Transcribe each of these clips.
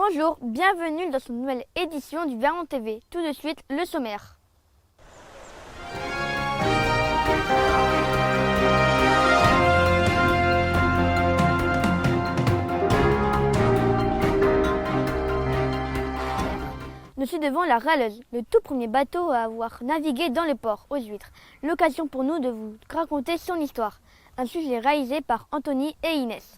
Bonjour, bienvenue dans cette nouvelle édition du Vernon TV. Tout de suite, le sommaire. Nous sommes devant la Râleuse, le tout premier bateau à avoir navigué dans les ports aux huîtres. L'occasion pour nous de vous raconter son histoire. Un sujet réalisé par Anthony et Inès.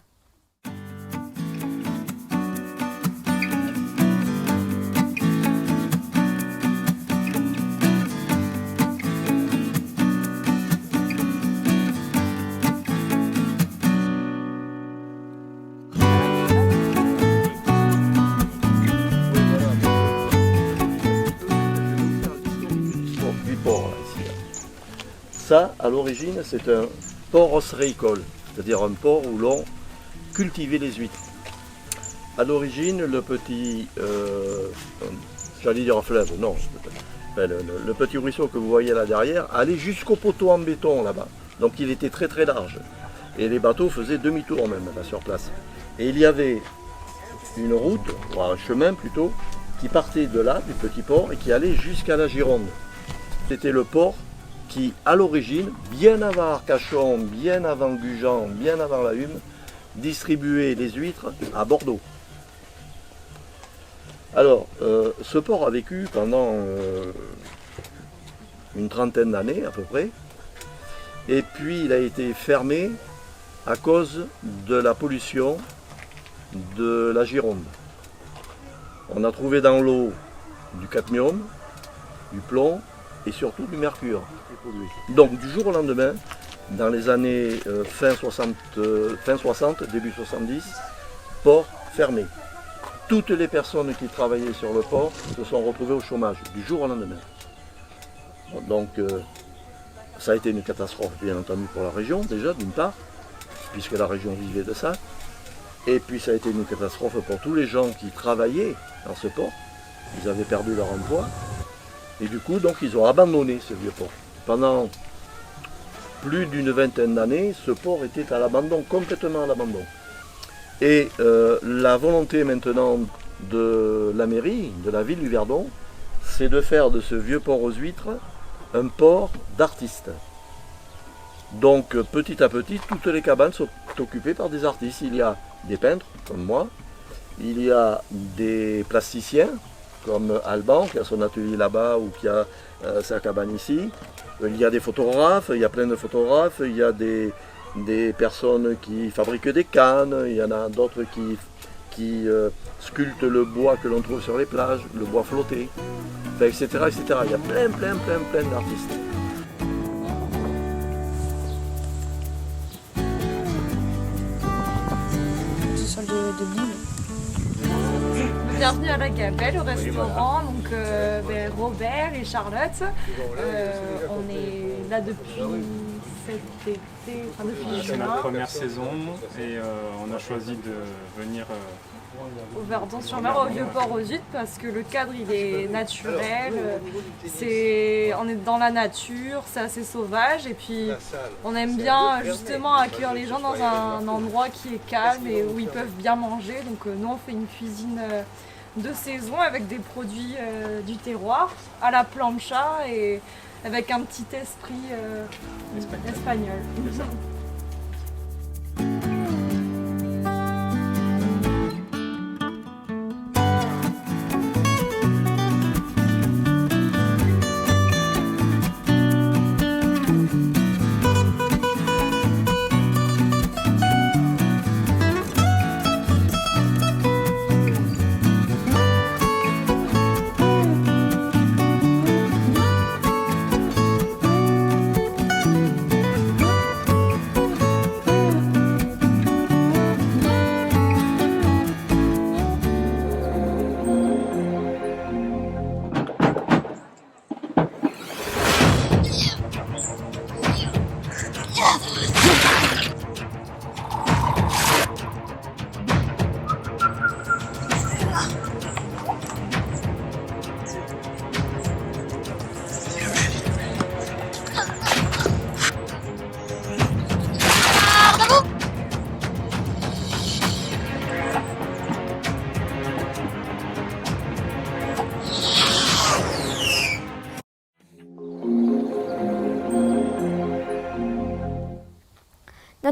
Ça, à l'origine, c'est un port ostréicole, c'est-à-dire un port où l'on cultivait les huîtres. À l'origine, le petit, j'allais dire fleuve, non, le petit ruisseau que vous voyez là derrière allait jusqu'au poteau en béton là-bas. Donc il était très très large. Et les bateaux faisaient demi-tour même là sur place. Et il y avait une route, ou un chemin plutôt, qui partait de là, du petit port, et qui allait jusqu'à la Gironde. C'était le port qui, à l'origine, bien avant Arcachon, bien avant Gujan, bien avant la Hume, distribuait les huîtres à Bordeaux. Alors, ce port a vécu pendant une trentaine d'années à peu près, et puis il a été fermé à cause de la pollution de la Gironde. On a trouvé dans l'eau du cadmium, du plomb, et surtout du mercure. Donc du jour au lendemain, dans les années fin 60, début 70, port fermé. Toutes les personnes qui travaillaient sur le port se sont retrouvées au chômage, du jour au lendemain. Donc ça a été une catastrophe bien entendu pour la région déjà, d'une part, puisque la région vivait de ça. Et puis ça a été une catastrophe pour tous les gens qui travaillaient dans ce port. Ils avaient perdu leur emploi. Et du coup, donc, ils ont abandonné ce vieux port. Pendant plus d'une vingtaine d'années, ce port était à l'abandon, complètement à l'abandon. Et la volonté maintenant de la mairie, de la ville du Verdon, c'est de faire de ce vieux port aux huîtres un port d'artistes. Donc, petit à petit, toutes les cabanes sont occupées par des artistes. Il y a des peintres, comme moi, il y a des plasticiens, comme Alban, qui a son atelier là-bas ou qui a sa cabane ici. Il y a des photographes, il y a plein de photographes, il y a des personnes qui fabriquent des cannes, il y en a d'autres qui sculptent le bois que l'on trouve sur les plages, le bois flotté, etc., etc. Il y a plein d'artistes. Bienvenue à la Gabelle, au restaurant, donc Robert et Charlotte. On est là depuis cet été, enfin depuis c'est notre première saison et on a choisi de venir au Verdon-sur-Mer, au Vieux-Port aux Huîtres, parce que le cadre il est naturel, on est dans la nature, c'est assez sauvage et puis on aime bien justement accueillir les gens dans un endroit qui est calme et où ils peuvent bien manger. Donc nous on fait une cuisine de saison avec des produits du terroir à la plancha et avec un petit esprit espagnol.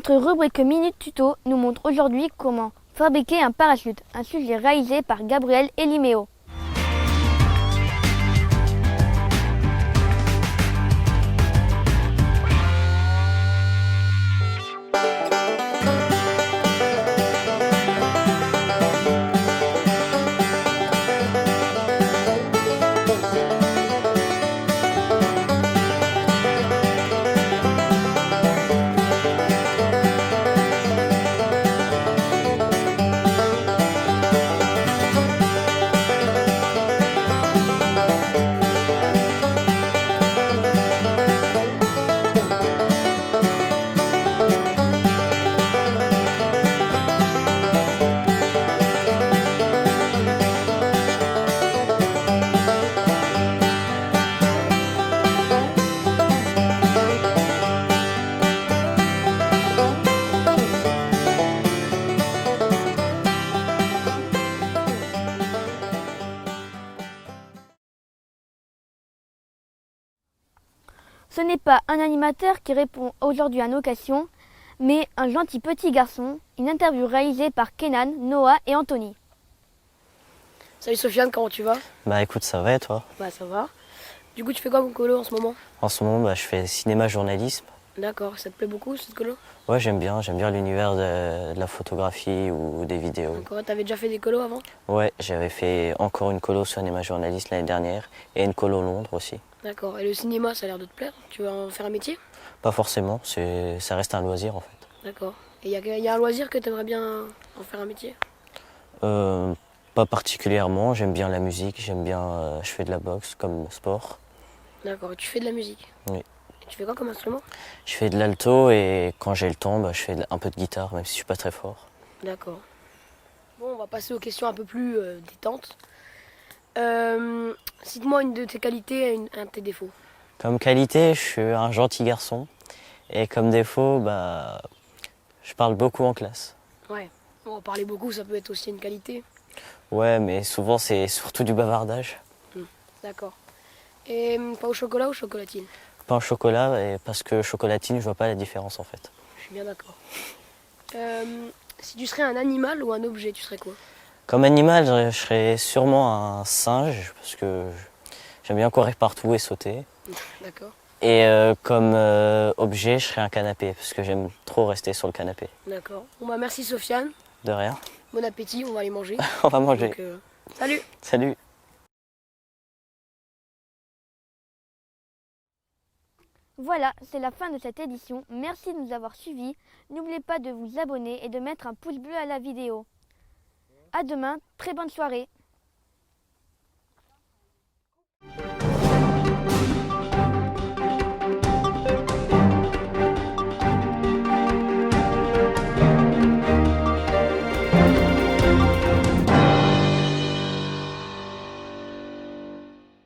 Notre rubrique Minute Tuto nous montre aujourd'hui comment fabriquer un parachute, un sujet réalisé par Gabriel Eliméo. Ce n'est pas un animateur qui répond aujourd'hui à nos questions, mais un gentil petit garçon, une interview réalisée par Kenan, Noah et Anthony. Salut Sofiane, comment tu vas? Bah écoute, ça va et toi? Bah ça va. Du coup, tu fais quoi comme colo en ce moment? En ce moment, je fais cinéma journalisme. D'accord, ça te plaît beaucoup cette colo? Ouais, j'aime bien l'univers de la photographie ou des vidéos. D'accord, t'avais déjà fait des colos avant? Ouais, j'avais fait encore une colo cinéma journaliste l'année dernière et une colo Londres aussi. D'accord, et le cinéma, ça a l'air de te plaire? Tu vas en faire un métier? Pas forcément, ça reste un loisir en fait. D'accord. Et il y a un loisir que t'aimerais bien en faire un métier? Pas particulièrement, j'aime bien la musique, je fais de la boxe comme sport. D'accord, et tu fais de la musique? Oui. Et tu fais quoi comme instrument? Je fais de l'alto et quand j'ai le temps, je fais un peu de guitare, même si je suis pas très fort. D'accord. Bon, on va passer aux questions un peu plus détentes. Cite-moi une de tes qualités et un de tes défauts. Comme qualité, je suis un gentil garçon et comme défaut, je parle beaucoup en classe. Ouais. Bon, parler beaucoup, ça peut être aussi une qualité. Ouais, mais souvent c'est surtout du bavardage. D'accord. Et pas au chocolat ou chocolatine? Pas au chocolat, parce que chocolatine, je vois pas la différence en fait. Je suis bien d'accord. Si tu serais un animal ou un objet, tu serais quoi? Comme animal, je serais sûrement un singe, parce que j'aime bien courir partout et sauter. D'accord. Et comme objet, je serais un canapé, parce que j'aime trop rester sur le canapé. D'accord. Bon bah merci Sofiane. De rien. Bon appétit, on va aller manger. On va manger. Donc, salut. Salut. Voilà, c'est la fin de cette édition. Merci de nous avoir suivis. N'oubliez pas de vous abonner et de mettre un pouce bleu à la vidéo. À demain, très bonne soirée.